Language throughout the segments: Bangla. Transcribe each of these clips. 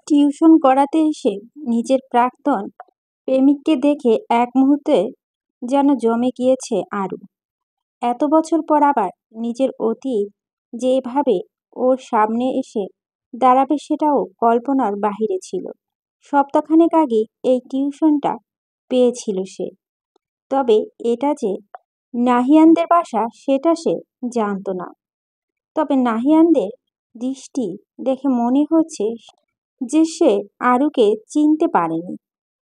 টিউশন করাতে এসে নিজের প্রাক্তন প্রেমিককে দেখে এক মুহূর্তে যেন জমে গিয়েছে আরু। এত বছর পর আবার নিজের অতীত যে এভাবে ওর সামনে এসে দাঁড়াবে সেটাও কল্পনার বাহিরে ছিল। সপ্তাহখানেক আগে এই টিউশনটা পেয়েছিল সে, তবে এটা যে নাহিয়ানদের বাসা সেটা সে জানতো না। তবে নাহিয়ানদের দৃষ্টি দেখে মনে হচ্ছে যে সে আরুকে চিনতে পারেনি।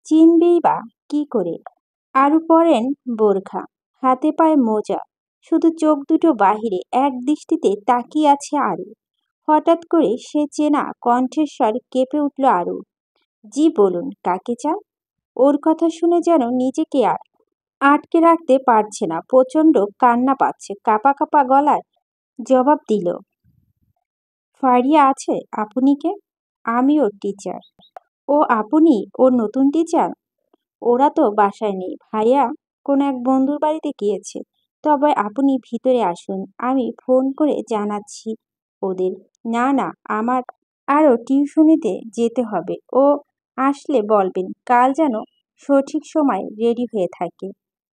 চিনবেই বা কি করে? আরু পরেন বোরখা, হাতে পায়ে মোজা, শুধু চোখ দুটো বাহিরে এক দৃষ্টিতে তাকিয়ে আছে আরু। হঠাৎ করে সে চেনা কণ্ঠস্বর কেঁপে উঠল আরু। জি বলুন, কাকে চান? ওর কথা শুনে যেন নিজেকে আর আটকে রাখতে পারছে না, প্রচণ্ড কান্না পাচ্ছে। কাঁপা কাঁপা গলায় জবাব দিল, ফারিয়া আছে? আপনি কে? আমি ওর টিচার। ও আপনি ওর নতুন টিচার? ওরা তো বাসায় নেই ভাইয়া, কোনো এক বন্ধুর বাড়িতে গিয়েছে। তবে আপনি ভিতরে আসুন, আমি ফোন করে জানাচ্ছি ওদের। না না, আমার আরও টিউশনিতে যেতে হবে। ও আসলে বলবেন কাল যেন সঠিক সময় রেডি হয়ে থাকে।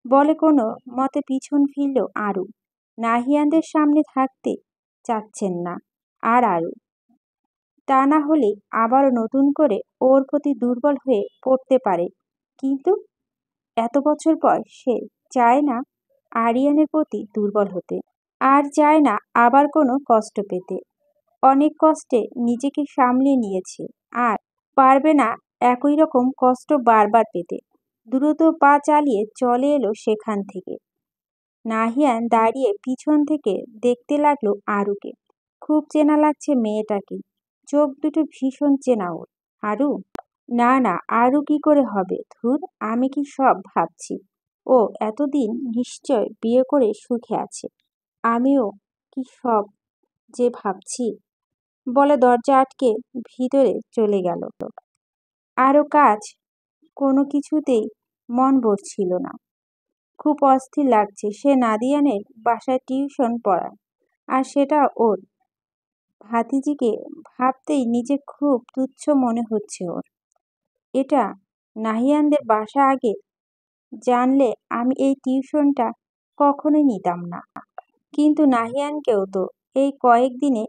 বলে কোনো মতে পিছন ফিরল আরু। নাহিয়ানদের সামনে থাকতে চাচ্ছেন না আর আরু। তা না হলে আবারও নতুন করে ওর প্রতি দুর্বল হয়ে পড়তে পারে। কিন্তু এত বছর পর সে চায় না আরিয়ানের প্রতি দুর্বল হতে, আর চায় না আবার কোনো কষ্ট পেতে। অনেক কষ্টে নিজেকে সামলে নিয়েছে, আর পারবে না একই রকম কষ্ট বারবার পেতে। দ্রুত পা চালিয়ে চলে এলো সেখান থেকে। নাহিয়ান দাঁড়িয়ে পিছন থেকে দেখতে লাগলো আরুকে। খুব চেনা লাগছে মেয়েটাকে, চোখ দুটো ভীষণ চেনা ওর। আরু? না না, আরু কি করে হবে? ধুর, আমি কি সব ভাবছি? ও এতদিন নিশ্চয় বিয়ে করে সুখে আছে। আমিও কি সব যে ভাবছি? বলে দরজা আটকে ভিতরে চলে গেল। আরও কাজ কোনো কিছুতেই মন বসছিল না। খুব অস্থির লাগছে। সে নাদিয়ানের বাসায় টিউশন পড়ায়, আর সেটা ওর ভাতিজিকে ভাবতেই নিজে খুব তুচ্ছ মনে হচ্ছে ওর। এটা নাহিয়ানদের বাসা। আগে জানলে আমি এই টিউশনটা কখনোই নিতাম না। কিন্তু নাহিয়ানকেও তো এই কয়েকদিনে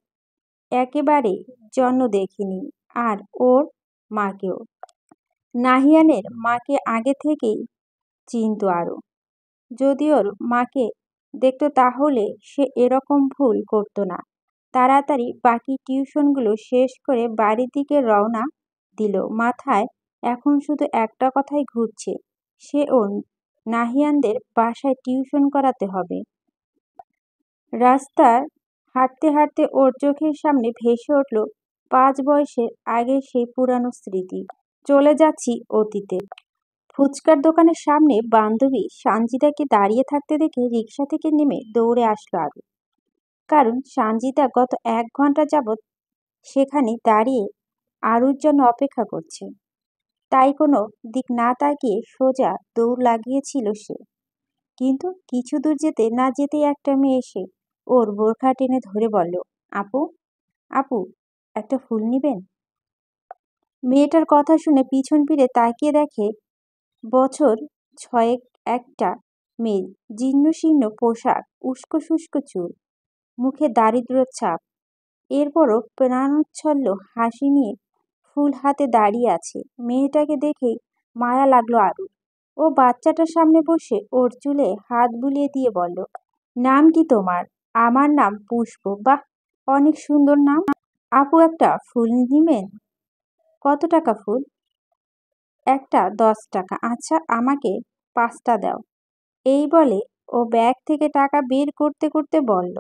একেবারে জন্ম দেখিনি, আর ওর মাকেও। নাহিয়ানের মাকে আগে থেকেই চিনতো আরও। যদি ওর মাকে দেখতো তাহলে সে এরকম ভুল করতো না। তাড়াতাড়ি বাকি টিউশনগুলো শেষ করে বাড়ির দিকে রওনা দিল। মাথায় এখন শুধু একটা কথাই ঘুরছে, সে ওর নাহিয়ানদের বাসায় টিউশন করাতে হবে। রাস্তার হাঁটতে হাঁটতে ওর চোখের সামনে ভেসে উঠল 5 বছর আগের সেই পুরানো স্মৃতি। চলে যাচ্ছি অতীতে। ফুচকার দোকানের সামনে বান্ধবী সানজিদাকে দাঁড়িয়ে থাকতে দেখে রিকশা থেকে নেমে দৌড়ে আসলো আরু। কারণ সানজিদা গত 1 ঘন্টা যাবৎ সেখানে দাঁড়িয়ে আরুর জন্য অপেক্ষা করছে। তাই কোনো দিক না তাকিয়ে সোজা দৌড় লাগিয়েছিল সে। কিন্তু কিছু দূর যেতে না যেতেই একটা মেয়ে এসে ওর বোরখা টেনে ধরে বলল, আপু, আপু, একটা ফুল নিবেন? মেয়েটার কথা শুনে পিছন ফিরে তাকিয়ে দেখে বছর 6 একটা মেয়ে, জীর্ণ শীর্ণ পোশাক, উস্কো শুষ্ক চুল, মুখে দারিদ্র্যের ছাপ। এরপরও প্রাণোচ্ছল্ল হাসি নিয়ে ফুল হাতে দাঁড়িয়ে আছে। মেয়েটাকে দেখেই মায়া লাগলো আরুর। ও বাচ্চাটার সামনে বসে ওর চুলে হাত বুলিয়ে দিয়ে বলল, নাম কি তোমার? আমার নাম পুষ্প। বাহ, অনেক সুন্দর নাম। আপু, একটা ফুল নিবেন? কত টাকা ফুল? একটা 10 টাকা। আচ্ছা, আমাকে 5টা দাও। এই বলে ও ব্যাগ থেকে টাকা বের করতে করতে বলল,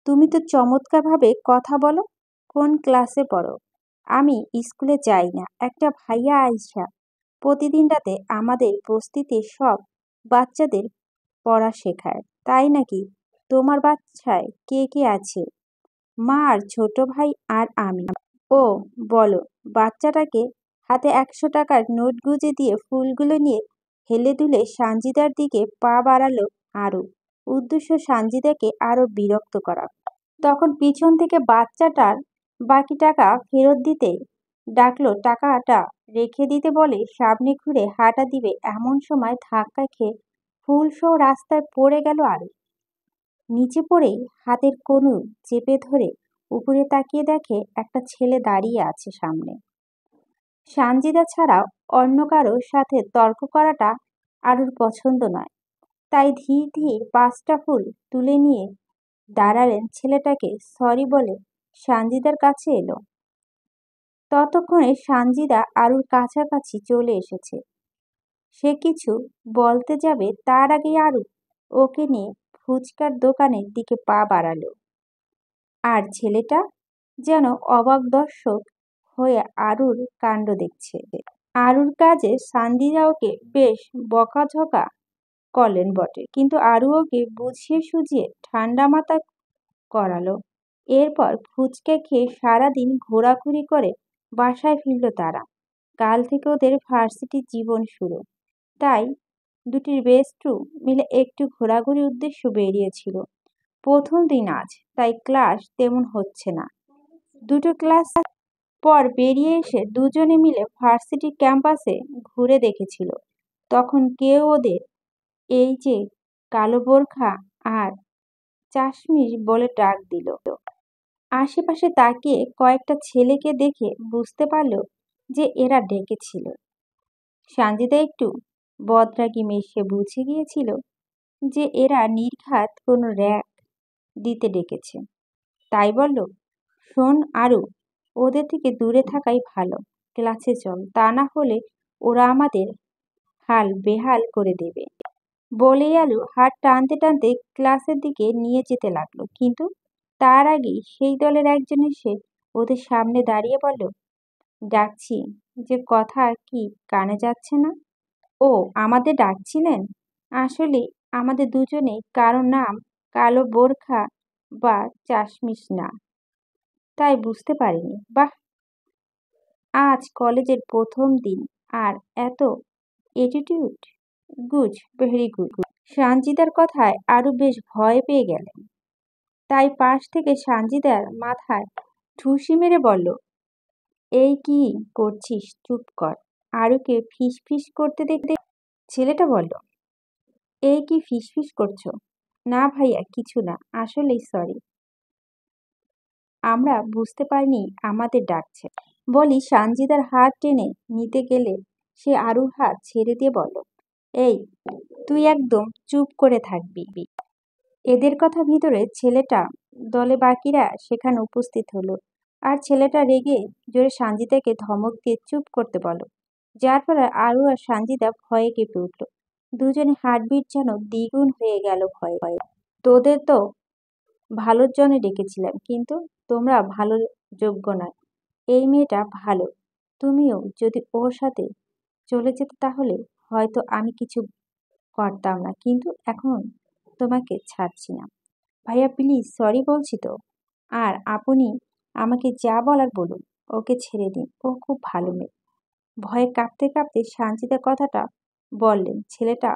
তুমি তো চমৎকারভাবে কথা বলো। কোন ক্লাসে পড়ো? আমি স্কুলে যাই না, একটা ভাইয়া আইসা প্রতিদিন রাতে আমাদের বস্তিতে সব বাচ্চাদের পড়া শেখায়। তাই নাকি? তোমার বাচ্চায় কে কে আছে? মা আর ছোট ভাই আর আমি। ও, বলো। বাচ্চাটাকে হাতে 100 টাকার নোট গুঁজে দিয়ে ফুলগুলো নিয়ে হেলে দুলে সানজিদার দিকে পা বাড়ালো আরু। উদ্দেশ্য সানজিদাকে আরো বিরক্ত করা। তখন পিছন থেকে বাচ্চাটার বাকি টাকা ফেরত দিতে ডাকলো, টাকাটা রেখে দিতে বলে সামনে ঘুরে হাঁটা দিবে এমন সময় ধাক্কা খেয়ে ফুলসহ রাস্তায় পড়ে গেল আরু। নিচে পড়েই হাতের কনুই চেপে ধরে উপরে তাকিয়ে দেখে একটা ছেলে দাঁড়িয়ে আছে সামনে। সানজিদা ছাড়া অন্য কারো সাথে তর্ক করাটা আরুর পছন্দ নয়। তাই ধীর ধীর 5টা ফুল তুলে নিয়ে দাঁড়ালেন, ছেলেটাকে সরি বলে সানজিদার কাছে এলো। ততক্ষণে সানজিদা আরুর কাছাকাছি চলে এসেছে। সে কিছু বলতে যাবে তার আগেই আরু ওকে নিয়ে ফুচকার দোকানের দিকে পা বাড়ালো। আর ছেলেটা যেন অবাক দর্শক হয়ে আরুর কাণ্ড দেখছে। আরুর কাজে সানজিদা ওকে বেশ বকাঝকা করলেন বটে, কিন্তু আরু ওকে বুঝিয়ে সুঝিয়ে ঠান্ডা মাথা করালো। এরপর ফুচকা খেয়ে সারাদিন ঘোরাঘুরি করে বাসায় ফিরল তারা। কাল থেকে ওদের ভার্সিটি জীবন শুরু। তাই দুটির বেস্টু মিলে একটু ঘোরাঘুরির উদ্দেশ্য বেরিয়েছিল। প্রথম দিন আজ, তাই ক্লাস তেমন হচ্ছে না। দুটো ক্লাস পর বেরিয়ে এসে দুজনে মিলে ভার্সিটি ক্যাম্পাসে ঘুরে দেখেছিল। তখন কেউ ওদের এই যে কালো বোরখা আর চাশমিশ বলে ডাক দিল। আশেপাশে তাকিয়ে কয়েকটা ছেলেকে দেখে বুঝতে পারল যে এরা ডেকেছিল। সানজিদা একটু বদরাগী মেশে বুঝে গিয়েছিল যে এরা নির্ঘাত কোনো র‍্যাক দিতে ডেকেছে। তাই বলল, শোন আরু, ওদের থেকে দূরে থাকাই ভালো। ক্লাসে চল, তা না হলে ওরা আমাদের হাল বেহাল করে দেবে। বলেই আলু হাত টানতে টানতে ক্লাসের দিকে নিয়ে যেতে লাগলো, কিন্তু তার আগেই সেই দলের একজন এসে ওদের সামনে দাঁড়িয়ে বলল, ডাকছি যে কথা কি কানে যাচ্ছে না? ও আমাদের ডাকছিলেন? আসলে আমাদের দুজনেই কারো নাম কালো বোরখা বা চাশমিশ না, তাই বুঝতে পারিনি। বাহ, আজ কলেজের প্রথম দিন আর এত অ্যাটিটিউড? Good, very good. সানজিদার কথায় আরো বেশ ভয় পেয়ে গেলেন। তাই পাশ থেকে সানজিদার মাথায় ঠুসি মেরে বলল, এই কি করছিস, চুপ কর। আরুকে ফিস ফিস করতে দেখতে ছেলেটা বলল, এই কি ফিস ফিস করছো? না ভাইয়া, কিছু না, আসলেই সরি, আমরা বুঝতে পারিনি আমাদের ডাকছে। বলি সানজিদার হাত টেনে নিতে গেলে সে আরুর হাত ছেড়ে দিয়ে বলল, এই তুই একদম চুপ করে থাকবি। এদের কথা ভিতরে ছেলেটা দলে বাকিরা সেখানে উপস্থিত হলো। আর ছেলেটা রেগে জোরে সানজিদাকে ধমক দিয়ে চুপ করতে বলল, যার ফলে আরু আর সানজিদা ভয়ে কেঁপে উঠল। দুজনে হার্টবিট যেন দ্বিগুণ হয়ে গেল ভয়ে ভয়ে। তোদের তো ভালোর জন্য ডেকেছিলাম, কিন্তু তোমরা ভালো যোগ্য নয়। এই মেয়েটা ভালো, তুমিও যদি ওর সাথে চলে যেতে তাহলে হয়তো আমি কিছু করতাম না, কিন্তু এখন তোমাকে ছাড়ছি না। ভাইয়া প্লিজ, সরি বলছি তো। আর আপনি আমাকে যা বলার বলুন, ওকে ছেড়ে দিন, ও খুব ভালো মেয়ে। ভয়ে কাঁপতে কাঁপতে সানজিদা কথাটা বললেন। ছেলেটা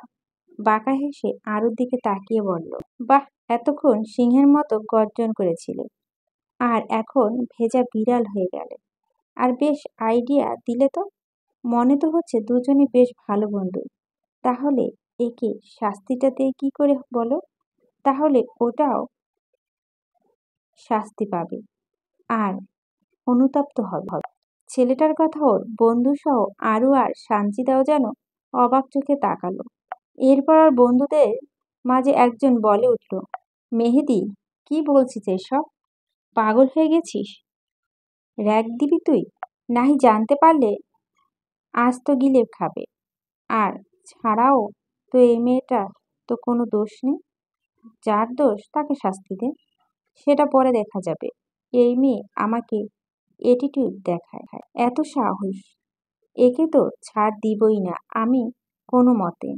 বাঁকা হেসে আরুর দিকে তাকিয়ে বলল, বাহ, এতক্ষণ সিংহের মতো গর্জন করেছিলে, আর এখন ভেজা বিড়াল হয়ে গেলে। আর বেশ আইডিয়া দিলে তো। মনে তো হচ্ছে দুজনে বেশ ভালো বন্ধু। তাহলে একে শাস্তিটা দেয় কি করে বলো? তাহলে ওটাও শাস্তি পাবে আর অনুতপ্ত হবে। ছেলেটার কথা ওর বন্ধুসহ আরু আর সানজিদাও যেন অবাক চোখে তাকালো। এরপর আর বন্ধুদের মাঝে একজন বলে উঠল, মেহেদি, কি বলছিস এসব? পাগল হয়ে গেছিস? র‍্যাক দিবি তুই? নাহি জানতে পারলে আজ তো গিলে খাবে। আর ছাড়াও তো এই মেয়েটা তো কোনো দোষ নেই। যার দোষ তাকে শাস্তি দে, সেটা পরে দেখা যাবে। এই মেয়ে আমাকে অ্যাটিটিউড দেখায়, এত সাহস! একে তো ছাড় দিবই না আমি কোনো মতে।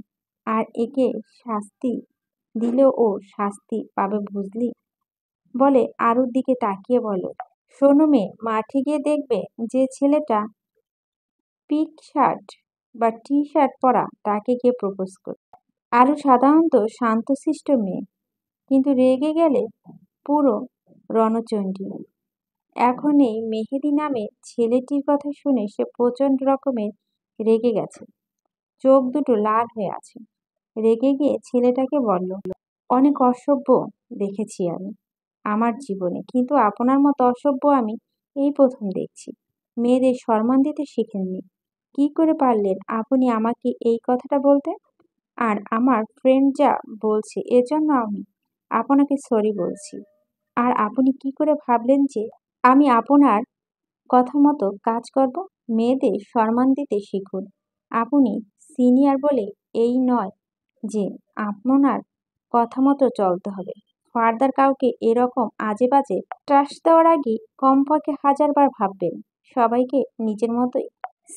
আর একে শাস্তি দিলেও ও শাস্তি পাবে, বুঝলি? বলে আরুর দিকে তাকিয়ে বলো, শোনো মেয়ে, মাঠে গিয়ে দেখবে যে ছেলেটা পিক শার্ট বা টি শার্ট পরা, তাকে গিয়ে প্রপোজ করবে। আরু সাধারণত শান্তশিষ্ট মেয়ে, কিন্তু রেগে গেলে পুরো রণচণ্ডী। এখন এই মেহেদি নামে ছেলেটির কথা শুনে সে প্রচন্ড রকমের রেগে গেছে। চোখ দুটো লাল হয়ে আছে। রেগে গিয়ে ছেলেটাকে বলল, অনেক অসভ্য দেখেছি আমি আমার জীবনে, কিন্তু আপনার মতো অসভ্য আমি এই প্রথম দেখছি। মেয়েদের সম্মান দিতে শিখেননি। কি করে পারলেন আপনি আমাকে এই কথাটা বলতে? আর আমার ফ্রেন্ড যা বলছে এজন্য আমি আপনাকে সরি বলছি। আর আপনি কি করে ভাবলেন যে আমি আপনার কথা মতো কাজ করব? মেয়েদের সম্মান দিতে শিখুন। আপনি সিনিয়র বলে এই নয় যে আপনার কথা মতো চলতে হবে। ফার্দার কাউকে এরকম আজে বাজে ট্রাস্ট দেওয়ার আগে কমপক্ষে 1000 বার ভাববেন। সবাইকে নিজের মতোই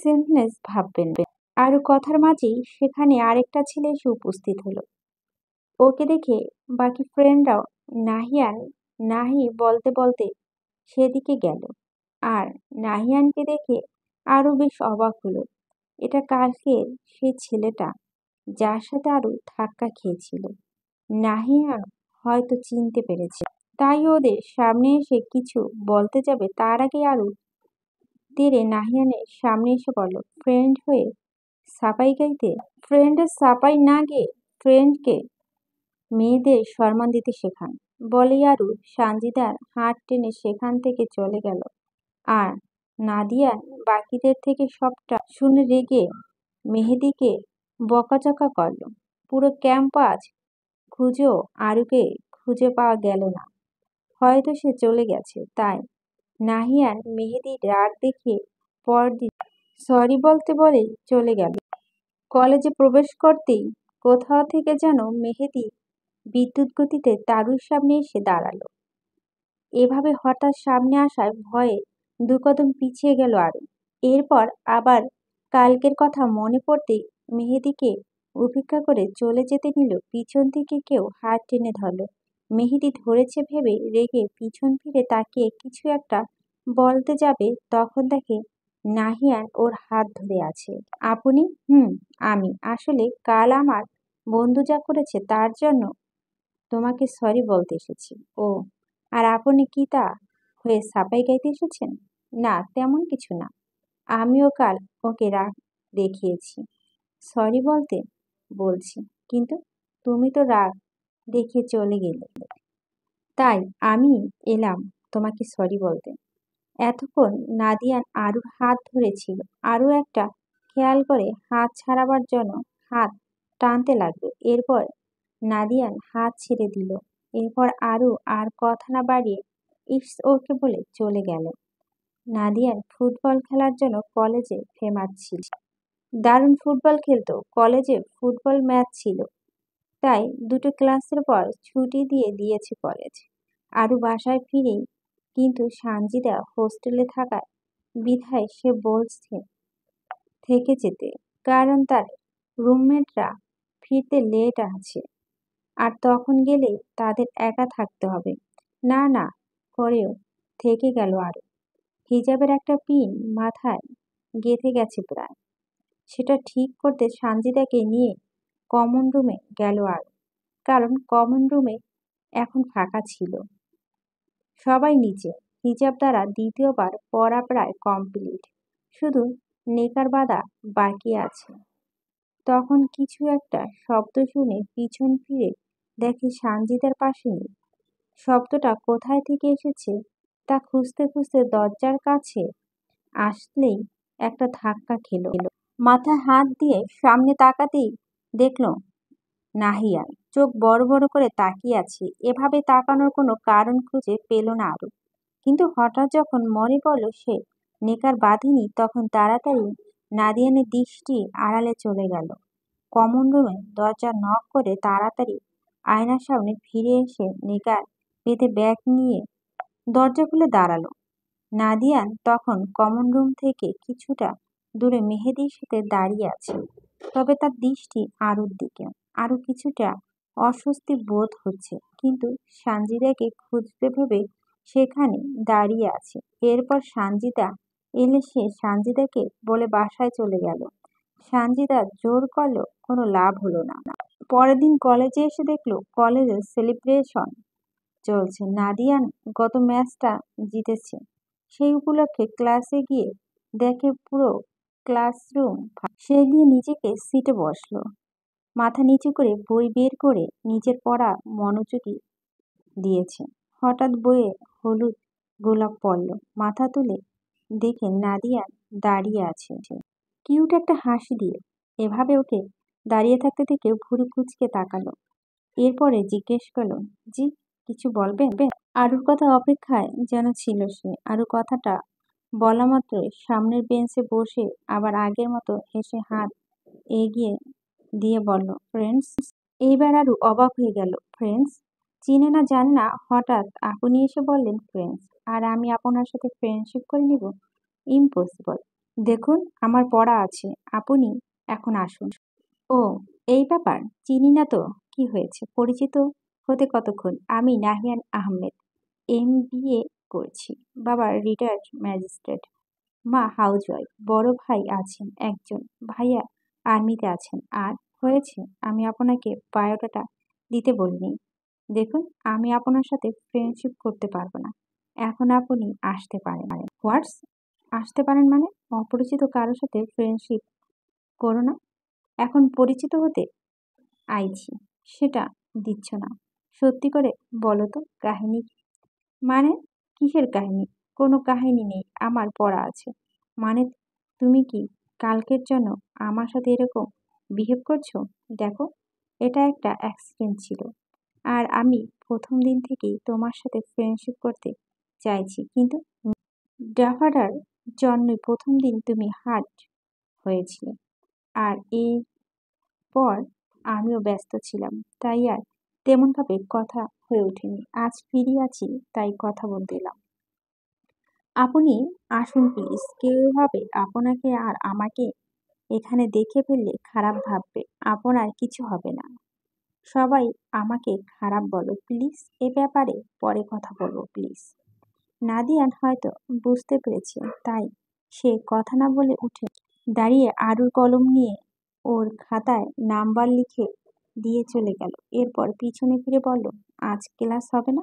সেলফলেস ভাববেন। আরও কথার মাঝেই সেখানে আরেকটা ছেলে এসে উপস্থিত হলো। ওকে দেখে বাকি ফ্রেন্ডরাও নাহিয়ান নাহি বলতে বলতে সেদিকে গেল। আর নাহিয়ানকে দেখে আরো বেশ অবাক হলো। এটা কালকে সে ছেলেটা যার সাথে আরো ধাক্কা খেয়েছিল। নাহিয়ান হয়তো চিনতে পেরেছে, তাই ওদের সামনে এসে কিছু বলতে যাবে তার আগে আরো তেরে নাহিয়ানের সামনে এসে বলল, ফ্রেন্ড হয়ে সাপাই গাইতে? ফ্রেন্ডের সাপাই না গিয়ে ফ্রেন্ডকে মেয়েদের সম্মান দিতে শেখান, বলেই আরু সানজিদার হাত টেনে সেখান থেকে চলে গেল। আর নাদিয়ান বাকিদের থেকে সবটা শুনে রেগে মেহেদিকে বকাঝকা করল। পুরো ক্যাম্পাস খুঁজেও আরুকে খুঁজে পাওয়া গেল না। হয়তো সে চলে গেছে। তাই নাহিয়ান মেহেদির রাগ দেখিয়ে পরদিন সরি বলতে বলে চলে গেল। কলেজে প্রবেশ করতেই কোথাও থেকে যেন মেহেদি বিদ্যুৎ গতিতে তারুর সামনে এসে দাঁড়ালো। এভাবে হঠাৎ সামনে আসায় ভয়ে 2 কদম পিছিয়ে গেল আরু। এরপর আবার কালকের কথা মনে পড়তেই মেহেদিকে উপেক্ষা করে চলে যেতে নিল পিছন থেকে কেউ হাত টেনে ধরল। মেহেদি ধরেছে ভেবে রেগে পিছন ফিরে তাকিয়ে কিছু একটা বলতে যাবে, তখন দেখে নাহিয়ান ওর হাত ধরে আছে। আপনি? আমি আসলে কাল আমার বন্ধু যা করেছে তার জন্য তোমাকে সরি বলতে এসেছি। ও, আর আপনি কি তা হয়ে সাপাই গাইতে এসেছেন? না, তেমন কিছু না। আমিও কাল ওকে রাগ দেখিয়েছি, সরি বলতে বলছি। কিন্তু তুমি তো রাগ দেখিয়ে চলে গেলে, তাই আমি এলাম তোমাকে সরি বলতে। এতক্ষণ নাদিয়ান আরুর হাত ধরেছিল। আরু একটা খেয়াল করে হাত ছাড়াবার জন্য হাত টানতে লাগলো। এরপর নাদিয়ান হাত ছেড়ে দিল। এরপর আরু আর কথা না বাড়িয়ে ইটস ওকে বলে চলে গেল। নাদিয়ান ফুটবল খেলার জন্য কলেজে ফেমাস ছিল। দারুণ ফুটবল খেলতো। কলেজে ফুটবল ম্যাচ ছিল, তাই 2 ক্লাসের পর ছুটি দিয়ে দিয়েছে কলেজ। আরু বাসায় ফিরেই কিন্তু সানজিদা হোস্টেলে থাকায় বিধায় সে বলছে থেকে যেতে, কারণ তার রুমমেটরা ফিরতে লেট আছে আর তখন গেলে তাদের একা থাকতে হবে। না না করেও থেকে গেল আরু। হিজাবের একটা পিন মাথায় গেঁথে গেছে প্রায়। সেটা ঠিক করতে সানজিদাকে নিয়ে কমন রুমে গেল আরু, কারণ কমন রুমে এখন ফাঁকা ছিল। সবাই নিচে। হিজাব দ্বারা দ্বিতীয়বার পড়া প্রায় কমপ্লিট, শুধু নেকার বাঁধা বাকি আছে। তখন কিছু একটা শব্দ শুনে পিছন ফিরে দেখে সানজিদার পাশে নেই। শব্দটা কোথায় থেকে এসেছে তা খুঁজতে খুঁজতে দরজার কাছে আসলেই একটা ধাক্কা খেলো। মাথায় হাত দিয়ে সামনে তাকাতেই দেখলো নাহিয়ান চোখ বড় বড় করে তাকিয়ে আছে। এভাবে তাকানোর কোনো কারণ খুঁজে পেল না আরু। কিন্তু হঠাৎ যখন মনে পড়ল সে নেকার বাঁধেনি, তখন তাড়াতাড়ি নাদিয়ানের দৃষ্টি আড়ালে চলে গেল। কমন রুমে দরজা নক করে তাড়াতাড়ি আয়নার সামনে ফিরে এসে নেকার বেঁধে ব্যাগ নিয়ে দরজা খুলে দাঁড়ালো। নাদিয়ান তখন কমন রুম থেকে কিছুটা দূরে মেহেদির সাথে দাঁড়িয়ে আছে, তবে তার দৃষ্টি আরুর দিকে। আরো কিছুটা অস্বস্তি বোধ হচ্ছে, কিন্তু সানজিদাকে খুঁজতে ভেবে সেখানে দাঁড়িয়ে আছে। এরপর সানজিদা এলে সে সানজিদাকে বলে বাসায় চলে গেল। সানজিদা জোর করলো, কোনো লাভ হলো না। পরের দিন কলেজে এসে দেখলো কলেজে সেলিব্রেশন চলছে। নাদিয়ান গত ম্যাচটা জিতেছে। সেই উপলক্ষে ক্লাসে গিয়ে দেখে পুরো ক্লাসরুম সে গিয়ে নিজেকে সিটে বসলো, মাথা নিচু করে বই বের করে নিজের পড়া মনোযোগী দিয়েছে। হঠাৎ বইয়ে হলুদ গোলাপ পড়ল, মাথা তুলে দেখে নাদিয়া দাঁড়িয়ে আছে কিউট একটা হাসি দিয়ে। এভাবে ওকে দাঁড়িয়ে থাকতে দেখে ভুরু কুঁচকে তাকালো। এরপরে জিজ্ঞেস করলো, জি কিছু বলবেন? আরুর কথা অপেক্ষায় যেন ছিল সে। আরু কথাটা বলা মাত্রই সামনের বেঞ্চে বসে আবার আগের মতো হেসে হাত এগিয়ে দিয়ে বলল, ফ্রেন্ডস। এইবার আরু অবাক হয়ে গেল। ফ্রেন্ডস? চিনে না জানে না হঠাৎ আপনি এসে বললেন ফ্রেন্ডস, আর আমি আপনার সাথে ফ্রেন্ডশিপ করে নিব? ইম্পসিবল। দেখুন আমার পড়া আছে, আপনি এখন আসুন। ও, এই ব্যাপার? চিনি না তো। কি হয়েছে? পরিচিত হতে কতক্ষণ? আমি নাহিয়ান আহমেদ, এমবিএ করছি। বাবা রিটায়ার্ড ম্যাজিস্ট্রেট, মা হাউসওয়াইফ, বড় ভাই আছেন একজন, ভাইয়া আর্মিতে আছেন। আর হয়েছে, আমি আপনাকে বায়োডাটা দিতে বলিনি। দেখুন, আমি আপনার সাথে ফ্রেন্ডশিপ করতে পারবো না। এখন আপনি আসতে পারেন। হোয়াটস? আসতে পারেন মানে? অপরিচিত কারোর সাথে ফ্রেন্ডশিপ করো না? এখন পরিচিত হতে আইছি, সেটা দিচ্ছ না। সত্যি করে বলো তো, কাহিনী কি? মানে? কিসের কাহিনী? কোনো কাহিনী নেই, আমার পড়া আছে। মানে? তুমি কি কালকের জন্য আমার সাথে এরকম বিহেভ করছো? দেখো, এটা একটা অ্যাক্সিডেন্ট ছিল, আর আমি প্রথম দিন থেকেই তোমার সাথে ফ্রেন্ডশিপ করতে চাইছি, কিন্তু ডাফাডার জন্যই প্রথম দিন তুমি হার্ট হয়েছিলে। আর এরপর আমিও ব্যস্ত ছিলাম, তাই আর তেমনভাবে কথা হয়ে ওঠেনি। আজ ফিরে আছি, তাই কথা বলতে এলাম। আপনি আসুন প্লিজ। কেউ এভাবে আপনাকে আর আমাকে এখানে দেখে ফেললে খারাপ ভাববে। আপনার কিছু হবে না। সবাই আমাকে খারাপ বলো প্লিজ। এ ব্যাপারে পরে কথা বলবো প্লিজ। নাদিয়ান হয়তো বুঝতে পেরেছে, তাই সে কথা না বলে উঠে দাঁড়িয়ে আরুর কলম নিয়ে ওর খাতায় নাম্বার লিখে দিয়ে চলে গেল। এরপর পিছনে ফিরে বলল, আজ ক্লাস হবে না।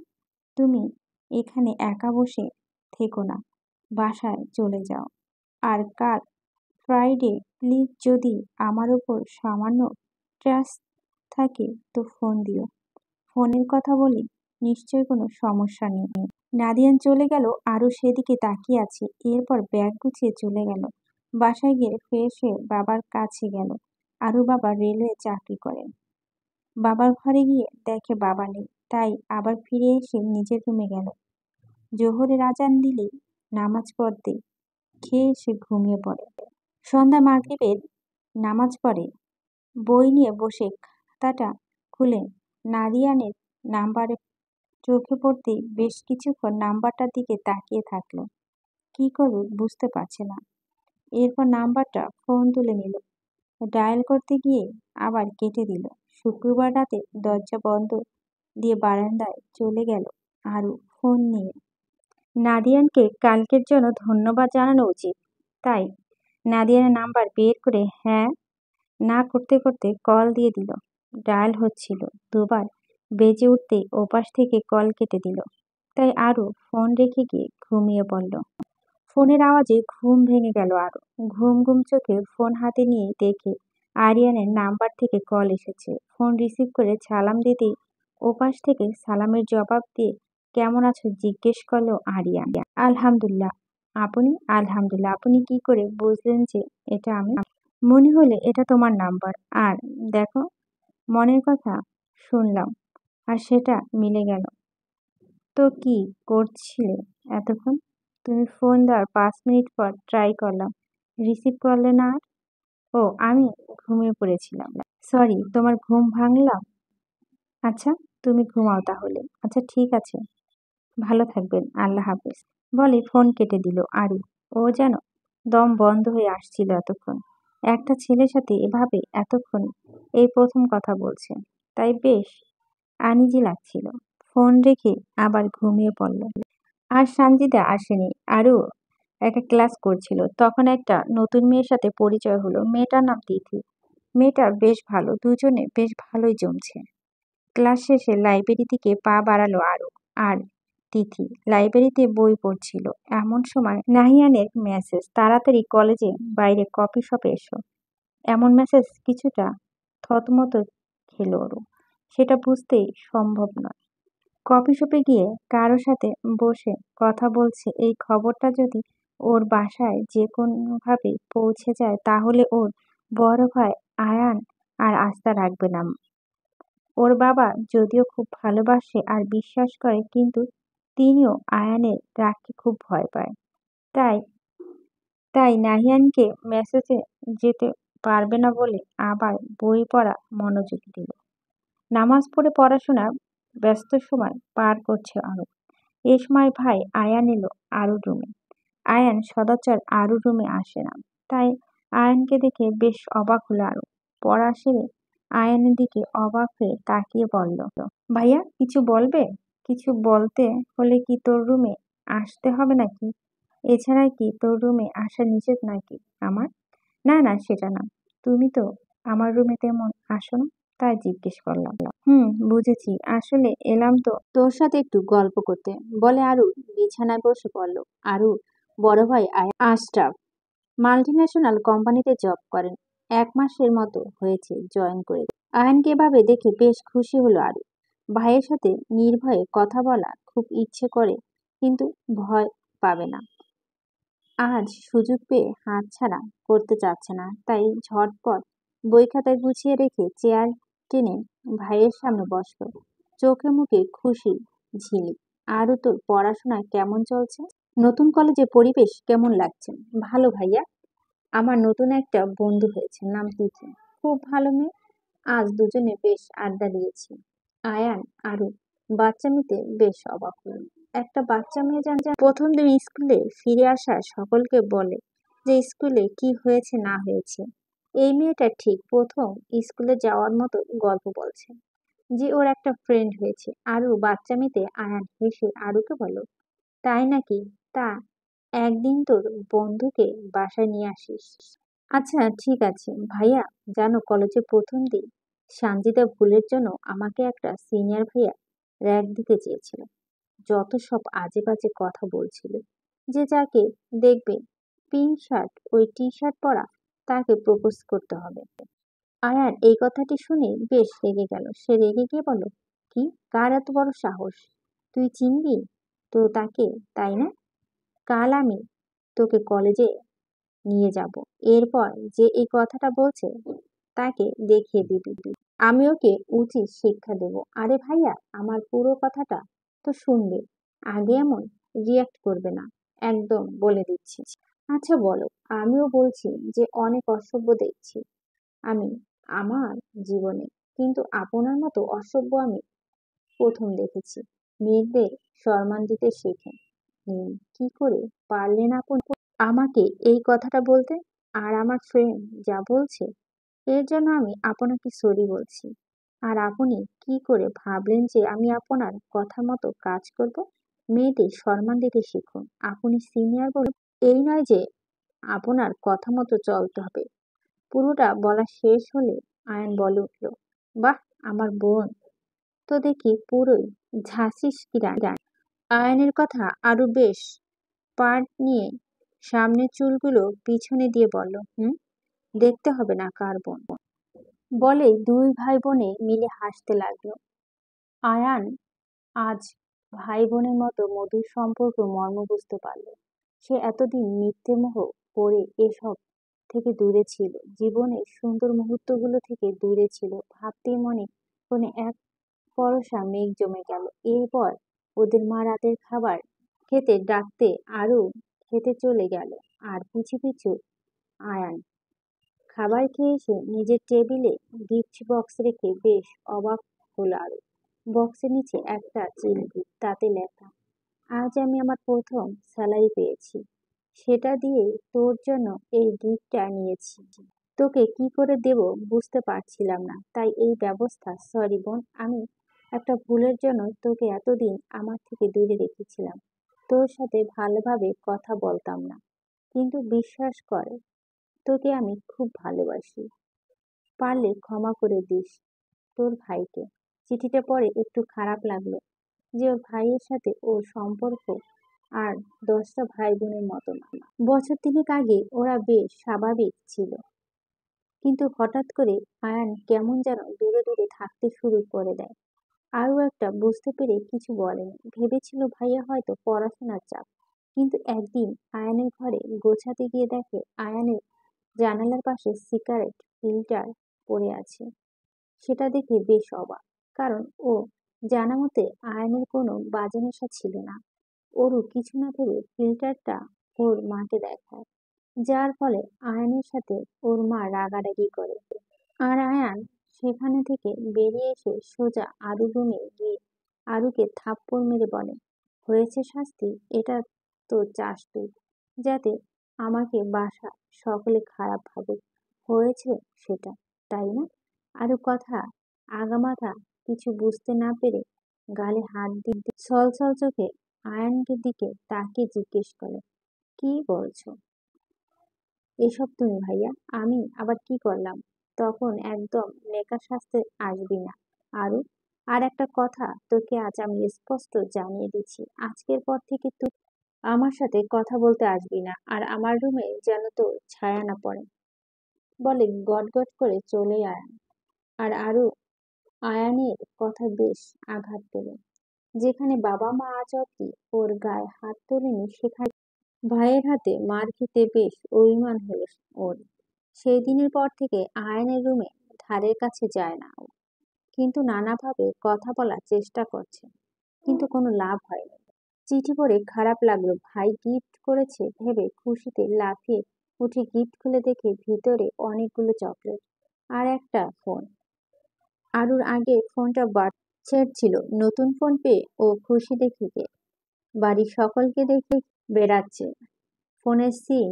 তুমি এখানে একা বসে থেকো না, বাসায় চলে যাও। আর কাল ফ্রাইডে প্লিজ, যদি আমার উপর সামান্য ট্রাস্ট থাকে তো ফোন দিও। ফোনের কথা বলি, নিশ্চয়ই কোনো সমস্যা নেই। নাদিয়ান চলে গেল, আরও সেদিকে তাকিয়ে আছে। এরপর ব্যাগ গুছিয়ে চলে গেল। বাসায় গিয়ে ফ্রেশ হয়ে বাবার কাছে গেল। আরু বাবা রেলওয়ে চাকরি করেন। বাবার ঘরে গিয়ে দেখে বাবা নেই, তাই আবার ফিরে এসে নিজের রুমে গেল। জোহরের আজান দিলেই নামাজ পড়তে খেয়ে সে ঘুমিয়ে পড়ে। সন্ধ্যা মাগরিবের নামাজ পড়ে বই নিয়ে বসে খাতাটা খুলে নাদিয়ানের নাম্বারে চোখে পড়তেই বেশ কিছুক্ষণ নাম্বারটার দিকে তাকিয়ে থাকলো। কি করবে বুঝতে পারছে না। এরপর নাম্বারটা ফোন তুলে নিল। ডায়াল করতে গিয়ে আবার কেটে দিল। শুক্রবার রাতে দরজা বন্ধ দিয়ে বারান্দায় চলে গেল আরু ফোন নিয়ে। নাদিয়ানকে কালকের জন্য ধন্যবাদ জানানো উচিত, তাই নাদিয়ানের নাম্বার বের করে হ্যাঁ না করতে করতে কল দিয়ে দিল। ডায়াল হচ্ছিল, দুবার বেজে উঠতেই ওপাশ থেকে কল কেটে দিল। তাই আরও ফোন রেখে গিয়ে ঘুমিয়ে পড়ল। ফোনের আওয়াজে ঘুম ভেঙে গেল আরও। ঘুম ঘুম চোখে ফোন হাতে নিয়ে দেখে আরিয়ানের নাম্বার থেকে কল এসেছে। ফোন রিসিভ করে সালাম দিতেই ওপাশ থেকে সালামের জবাব দিয়ে কেমন আছো জিজ্ঞেস করলো আরিয়ান। আলহামদুলিল্লাহ। আপনি? আলহামদুলিল্লাহ। আপনি কি করে বুঝলেন যে এটা আমি? মনে হলে এটা তোমার নাম্বার। আর দেখো, মনের কথা শুনলাম আর সেটা মিলে গেল। তো কি করছিলে এতক্ষণ? তুমি ফোন দেওয়ার 5 মিনিট পর ট্রাই করলাম, রিসিভ করলে না আর। ও, আমি ঘুমিয়ে পড়েছিলাম। সরি, তোমার ঘুম ভাঙলাম। আচ্ছা, তুমি ঘুমাও তাহলে। আচ্ছা ঠিক আছে, ভালো থাকবেন, আল্লাহ হাফেজ। বলে ফোন কেটে দিল আরু। ও যেন দম বন্ধ হয়ে আসছিল এতক্ষণ। একটা ছেলের সাথে এভাবে এতক্ষণ এই প্রথম কথা বলছে, তাই বেশ আনইজি লাগছিল। ফোন রেখে আবার ঘুমিয়ে পড়ল। আর সানজিদা আসেনি। আরও একটা ক্লাস করছিল, তখন একটা নতুন মেয়ের সাথে পরিচয় হলো। মেয়েটার নাম তিথি। মেয়েটা বেশ ভালো, দুজনে বেশ ভালোই জমছে। ক্লাস শেষে লাইব্রেরি দিকে পা বাড়ালো আরও। আর তিথি লাইব্রেরিতে বই পড়ছিল। এমন সময় নাহিয়ানের মেসেজ, তাড়াতাড়ি কলেজে বাইরে কফি শপে এসো। এমন মেসেজ কিছুটা থতমত খেল ওরও। সেটা বুঝতেই সম্ভব নয়। কফি শপে গিয়ে কারো সাথে বসে কথা বলছে, এই খবরটা যদি ওর বাসায় যে কোনোভাবে পৌঁছে যায় তাহলে ওর বড় ভাই আয়ান আর আস্থা রাখবে না। ওর বাবা যদিও খুব ভালোবাসে আর বিশ্বাস করে, কিন্তু তিনিও আয়ানের রাগকে খুব ভয় পায়। তাই তাই নাহিয়ানকে মেসেজে যেতে পারবে না বলে আবার বই পড়া মনোযোগ দিল। নামাজ পড়ে পড়াশোনা ব্যস্ত সময় পার করছে আরো। এ সময় ভাই আয়ান এলো আরুর রুমে। আয়ান সদাচর আরুর রুমে আসে না, তাই আয়ানকে দেখে বেশ অবাক হলো আরু। পড়া সেরে আয়ানের দিকে অবাক হয়ে তাকিয়ে বলল, ভাইয়া কিছু বলবে? কিছু বলতে হলে কি তোর রুমে আসতে হবে নাকি? এছাড়া কি তোর রুমে আসা নিষেধ নাকি আমার? না না, সেটা না। তুমি তো আমার রুমে তেমন আসো না, তাই জিজ্ঞেস করলাম। বুঝেছি। আসলে এলাম তো তোর সাথে একটু গল্প করতে, বলে আরু বিছানায় বসে পড়ল। আরু বড় ভাই আশরাফ মাল্টিন্যাশনাল কোম্পানিতে জব করেন। 1 মাসের মতো হয়েছে জয়েন করে। আয়নকে এভাবে দেখে বেশ খুশি হলো আরু। ভাইয়ের সাথে নির্ভয়ে কথা বলা খুব ইচ্ছে করে, কিন্তু ভয় পাবে না। আজ সুযোগ পেয়ে হাতছাড়া করতে চাচ্ছে না, তাই ঝটপট বই খাতায় গুছিয়ে রেখে চেয়ার টেনে ভাইয়ের সামনে বসল। চোখে মুখে খুশি ঝিলিক। আরও তোর পড়াশোনা কেমন চলছে? নতুন কলেজে পরিবেশ কেমন লাগছে? ভালো ভাইয়া। আমার নতুন একটা বন্ধু হয়েছে, নাম তিথি। খুব ভালো মেয়ে। আজ দুজনে বেশ আড্ডা দিয়েছি। আয়ান আরু বাচ্চা মেয়েতে বেশ অবাক হল। একটা বাচ্চা মেয়ে প্রথম দিন স্কুলে ফিরে আসা সকলকে বলে যে স্কুলে কি হয়েছে না হয়েছে। এই মেয়েটা ঠিক প্রথম স্কুলে যাওয়ার মতো গল্প বলছে যে ওর একটা ফ্রেন্ড হয়েছে। আরু বাচ্চা মেয়েতে আয়ান হেসে আরুকে বলল, তাই নাকি? তা একদিন তোর বন্ধুকে বাসায় নিয়ে আসিস। আচ্ছা ঠিক আছে ভাইয়া। জানো কলেজে প্রথম দিন সানজিদা ভুলের জন্য আমাকে একটা সিনিয়র ভাইয়া র‍্যাগ দিতে চেয়েছিল। যত সব আজে বাজে কথা বলছিল, যে যাকে দেখবে পিঙ্ক শার্ট ওই টি শার্ট পরা তাকে প্রপোজ করতে হবে। আয়ান এই কথাটি শুনে বেশ রেগে গেল। সে রেগে গিয়ে বলল, কি? কার এত বড় সাহস? তুই চিনবি তো তাকে, তাই না? কাল আমি তোকে কলেজে নিয়ে যাব। এরপর যে এই কথাটা বলছে তাকে দেখিয়ে দিবি। আমি ওকে উচিত শিক্ষা দেব। আরে ভাইয়া, আমার পুরো কথাটা তো শুনবে। আগে এমন রিয়াক্ট করবে না, একদম বলে দিচ্ছি। আচ্ছা বলো। আমিও বলছি যে অনেক অসভ্য দেখছি আমি আমার জীবনে, কিন্তু আপনার মতো অসভ্য আমি প্রথম দেখেছি। মেয়েদের সম্মান দিতে শেখেন কি করে পারলেন আপনি আমাকে এই কথাটা বলতে? আর আমার ফ্রেন্ড যা বলছে এর জন্য আমি আপনাকে সরি বলছি। আর আপনি কি করে ভাবলেন যে আমি আপনার কথা মতো কাজ করব? মেয়েদের সম্মান দিতে শিখুন। আপনি সিনিয়র বলুন, এই নয় যে আপনার কথা মতো চলতে হবে। পুরোটা বলা শেষ হলে আয়ান বলে উঠল, বাহ, আমার বোন তো দেখি পুরোই ঝাঁসিস কি রানী। আয়ানের কথা আরো বেশ পার্ট নিয়ে সামনের চুলগুলো পিছনে দিয়ে বলল, দেখতে হবে না কার বোন। বলেই দুই ভাই বোনে মিলে হাসতে লাগলো। আয়ান আজ ভাই বোনের মতো মধুর সম্পর্ক মর্ম বুঝতে পারল। সে এতদিন মিথ্যে মোহ করে এসব থেকে দূরে ছিল, জীবনের সুন্দর মুহূর্তগুলো থেকে দূরে ছিল। ভাবতেই মনে কোণে এক পরশা মেঘ জমে গেল। এরপর ওদের মা রাতের খাবার খেতে ডাকতে আরও খেতে চলে গেল, আর পিছু পিছু আয়ান। খাবার খেয়ে এসে নিজের টেবিলে গিফট বক্স রেখে বেশ অবাক হলো আরো। বক্সের নিচে একটা চিমটি, তাতে লেখা, আজ আমি আমার প্রথম স্যালারি পেয়েছি, সেটা দিয়ে তোর জন্য এই গিফটটা নিয়েছি। তোকে কি করে দেব বুঝতে পারছিলাম না, তাই এই ব্যবস্থা। সরি বোন, আমি একটা ভুলের জন্য তোকে এতদিন আমার থেকে দূরে রেখেছিলাম। তোর সাথে ভালোভাবে কথা বলতাম না, কিন্তু বিশ্বাস কর, তোকে আমি খুব ভালোবাসি। পারলে ক্ষমা করে দিস তোর ভাইকে। চিঠিটা পড়ে একটু খারাপ লাগলো, যে ওর ভাইয়ের সাথে ওর সম্পর্ক আর 10টা ভাই বোনের মতো না। বছর 3 আগে ওরা বেশ স্বাভাবিক ছিল, কিন্তু হঠাৎ করে আয়ান কেমন যেন দূরে দূরে থাকতে শুরু করে দেয়। আরও একটা বুঝতে পেরে কিছু বলেনি, ভেবেছিল ভাইয়া হয়তো পড়াশোনার চাপ। কিন্তু একদিন আয়ানের ঘরে গোছাতে গিয়ে দেখে আয়ানের জানালার পাশে সিগারেট ফিল্টার পড়ে আছে। সেটা দেখে বেশ অবাক, কারণ ও জানা মতে আয়ানের কোনো বাজে নেশা ছিল না। ওরও কিছু না ভেবে ফিল্টারটা ওর মাকে দেখায়, যার ফলে আয়ানের সাথে ওর মা রাগারাগি করে। আর আয়ান সেখানে থেকে বেরিয়ে এসে সোজা আরুর রুমে গিয়ে আরুকে থাপ্পড় মেরে বলে, হয়েছে শাস্তি, এটা তো চাস তুই, যাতে আমাকে বাসা সকলে খারাপ ভাবে। হয়েছে সেটা, তাই না? আরু কথা আগামাথা কিছু বুঝতে না পেরে গালে হাত দিয়ে ছলছল চোখে আয়ানকে দিকে তাকিয়ে জিজ্ঞেস করে, কি বলছো এসব তুমি ভাইয়া? আমি আবার কি করলাম? তখন একদম নেকা শাস্তে আসবি না আরু। আর একটা কথা তোকে আজ আমি স্পষ্ট জানিয়ে দিচ্ছি, আজকের পর থেকে তুই আমার সাথে কথা বলতে আসবি না, আর আমার রুমে যেন তোর ছায়া না পড়ে। বলে গটগট করে চলে আয়ান। আর আরু আয়ানের কথা বেশ আঘাত পেল। যেখানে বাবা মা আজ অব্দি ওর গায়ে হাত তোলেনি, সেখানে ভাইয়ের হাতে মার খেতে বেশ অভিমান হলো ওর। সেই দিনের পর থেকে আয়ানের রুমে ধারের কাছে যায় না ও। কিন্তু নানাভাবে কথা বলার চেষ্টা করছে, কিন্তু কোনো লাভ হয়নি। চিঠি পড়ে খারাপ লাগলো, ভাই গিফট করেছে ভেবে খুশিতে লাফিয়ে উঠে গিফট খুলে দেখে ভিতরে অনেকগুলো চকলেট আর একটা ফোন। আরুর আগে ফোনটা বাচ্চার ছিল, নতুন ফোন পেয়ে ও খুশি দেখে বাড়ির সকলকে দেখে বেড়াচ্ছে। ফোনের সিম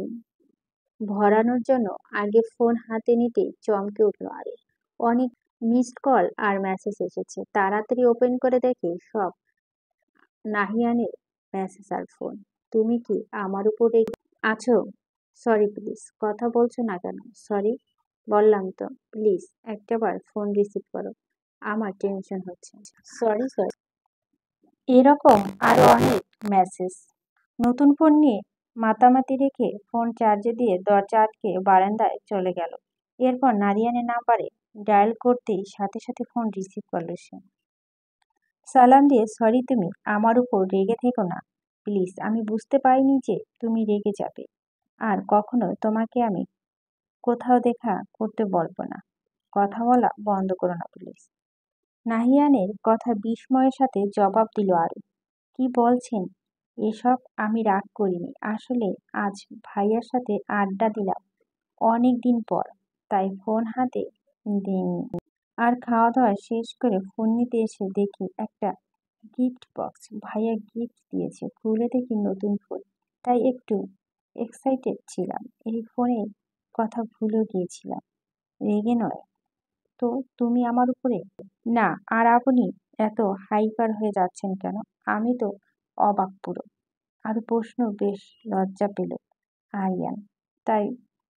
ভরানোর জন্য আগে ফোন হাতে নিতেই চমকে উঠল আরু। অনেক মিসড কল আর মেসেজ এসেছে। তাড়াতাড়ি ওপেন করে দেখে সব নাহিয়ানের মেসেজ আর ফোন। তুমি কি আমার উপর রেগে আছো? সরি প্লিজ, কথা বলছো না কেন? সরি বললাম তো, প্লিজ একটাবার ফোন রিসিভ করো, আমার টেনশন হচ্ছে। সরি সরি, এরকম আরো অনেক মেসেজ। নতুন ফোন নিয়ে মাতামাতি রেখে ফোন চার্জে দিয়ে দরজা আটকে বারান্দায় চলে গেল। এরপর নারিয়ানের নাম্বারে ডায়াল করতেই সাথে সাথে ফোন রিসিভ করলো সে। সালাম দিয়ে, সরি তুমি আমার উপর রেগে থেকো না প্লিজ, আমি বুঝতে পারিনি যে তুমি রেগে যাবে, আর কখনো তোমাকে আমি কোথাও দেখা করতে বলবো না। কথা বলা বন্ধ করো না প্লিজ। নাহিয়ানের কথা বিস্ময়ের সাথে জবাব দিল আরু, কি বলছেন এসব? আমি রাগ করিনি, আসলে আজ ভাইয়ার সাথে আড্ডা দিলাম অনেক দিন পর, তাই ফোন হাতে দিইনি। আর খাওয়া দাওয়া শেষ করে ফোন নিতে এসে দেখি একটা গিফট বক্স, ভাইয়া গিফট দিয়েছে, খুলে দেখি নতুন ফোন, তাই একটু এক্সাইটেড ছিলাম। এই ফোনের কথা ভুলে গিয়েছিলাম। রেগে নয় তো তুমি আমার উপরে? না, আর আপনি এত হাইপার হয়ে যাচ্ছেন কেন? আমি তো অবাক পুরো। আর প্রশ্ন বেশ লজ্জা পেল আরিয়ান, তাই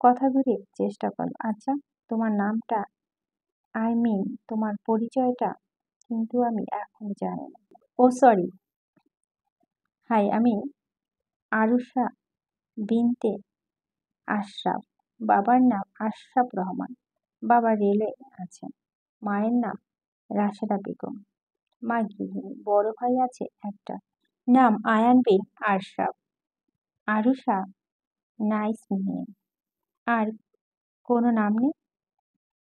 কথা ঘুরে চেষ্টা করলো, আচ্ছা তোমার নামটা, আই মিন তোমার পরিচয়টা কিন্তু আমি এখন জানি না। ও সরি, হাই, আমি আরুষা বিনতে আশরাফ। বাবার নাম আশরাফ রহমান, বাবা রেলে আছেন। মায়ের নাম রাশেদা বেগম, মা গৃহিণী। বড় ভাই আছে একটা, নাম আয়ান বিন আশরাফ। Arusha nice name. আর কোনো নাম নেই?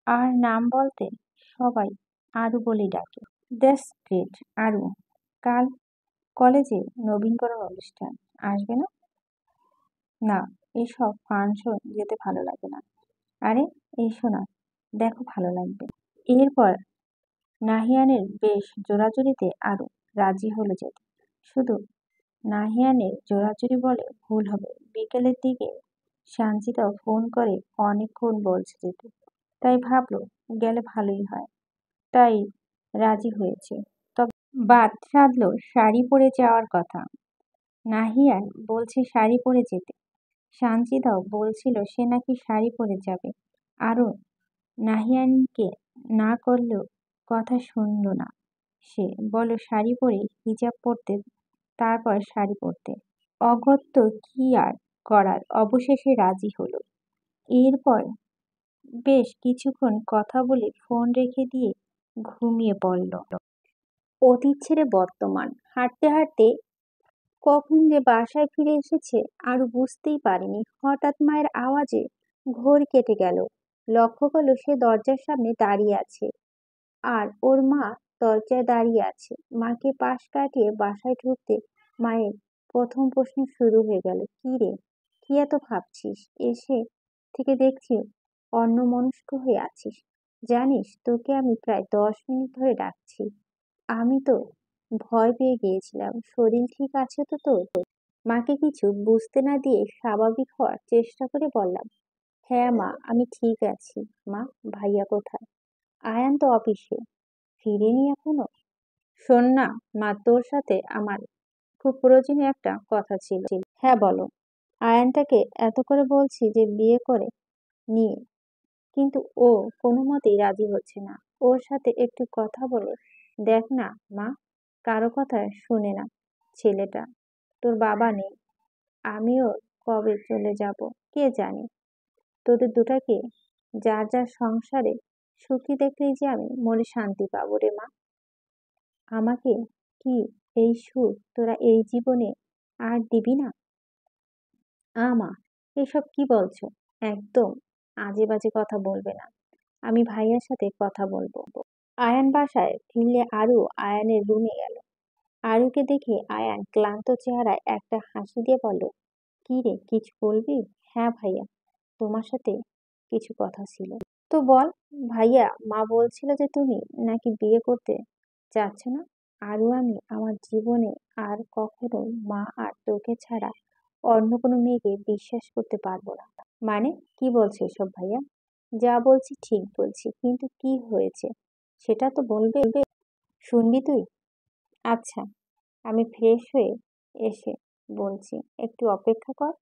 আর নাম বলতে সবাই আরু বলেই ডাকে। That's great. আরু, কাল কলেজে নবীনবরণ অনুষ্ঠান, আসবে না? না, এসব ফাংশন যেতে ভালো লাগে না। আরে এসো না, দেখো ভালো লাগবে। এরপর নাহিয়ানের বেশ জোরাজুরিতে আরু রাজি হলো যেতে। শুধু নাহিয়ানের জোরাজুরি বলে ভুল হবে, বিকেলের দিকে সানজিদাও ফোন করে অনেকক্ষণ বলছে যেতে, তাই ভাবলো গেলে ভালোই হয়, তাই রাজি হয়েছে। তবে বাদ সাধলো শাড়ি পরে যাওয়ার কথা। নাহিয়ান বলছে শাড়ি পরে যেতে, সানজিদাও বলছিল সে নাকি শাড়ি পরে যাবে। আরও নাহিয়ানকে না করলেও কথা শুনল না। সে বলো শাড়ি পরে হিজাব পরতে, তারপর শাড়ি পরতে। অগত্যা কি আর করার, অবশেষে রাজি হলো। এরপর বেশ কিছুক্ষণ কথা বলে ফোন রেখে দিয়ে ঘুমিয়ে পড়ল। অতীত ছেড়ে বর্তমান হাঁটতে হাঁটতে কখন যে বাসায় ফিরে এসেছে আরও বুঝতেই পারেনি। হঠাৎ মায়ের আওয়াজে ঘোর কেটে গেল। লক্ষ্য করলো সে দরজার সামনে দাঁড়িয়ে আছে, আর ওর মা দরজায় দাঁড়িয়ে আছে। মাকে পাশ কাটিয়ে বাসায় ঢুকতে মায়ের প্রথম প্রশ্ন শুরু হয়ে গেল, কি রে, কি এত ভাবছিস? এসে থেকে দেখছি অন্যমনস্ক হয়ে আছিস। জানিস তোকে আমি প্রায় 10 মিনিট ধরে ডাকছি। আমি তো ভয় পেয়ে গিয়েছিলাম। শরীর ঠিক আছে তো তোর? মাকে কিছু বুঝতে না দিয়ে স্বাভাবিক হওয়ার চেষ্টা করে বললাম, হ্যাঁ মা, আমি ঠিক আছি। মা, ভাইয়া কোথায়? আয়ান তো অফিসে, ফিরেনি এখনো। শোন না মা, তোর সাথে আমার খুব প্রয়োজনীয় একটা কথা ছিল। হ্যাঁ বলো। আয়ানটাকে এত করে বলছি যে বিয়ে করে নিয়ে, কিন্তু ও কোনো মতেই রাজি হচ্ছে না। ওর সাথে একটু কথা বলে দেখ না মা। কারো কথা শোনে না ছেলেটা। তোর বাবা নেই, আমিও কবে চলে যাব কে জানে। তোদের দুটাকে যার যার সংসারে সুখী দেখলেই যে আমি মনে শান্তি পাবো রে মা। আমাকে কি এই সুখ তোরা এই জীবনে আর দিবি না? মা, এসব কি বলছো? একদম আজে বাজে কথা বলবে না। আমি ভাইয়ার সাথে কথা বলবো। আয়ান বাসায় ফিরলে আরু আয়ানের রুমে গেল। আরুকে দেখে আয়ান ক্লান্ত চেহারায় একটা হাসি দিয়ে বলল, কি রে, কিছু বলবি? হ্যাঁ ভাইয়া, তোমার সাথে কিছু কথা ছিল। তো বল। ভাইয়া, মা বলছিল যে তুমি নাকি বিয়ে করতে চাচ্ছ না। আরও আমি আমার জীবনে আর কখনো মা আর তোকে ছাড়া অন্য কোনো মেয়েকে বিশ্বাস করতে পারবো না। মানে কি বলছো এসব ভাইয়া? যা বলছি ঠিক বলছি, কিন্তু কি হয়েছে সেটা তো বলবে। শুনবি তুই? আচ্ছা, আমি ফ্রেশ হয়ে এসে বলছি, একটু অপেক্ষা কর।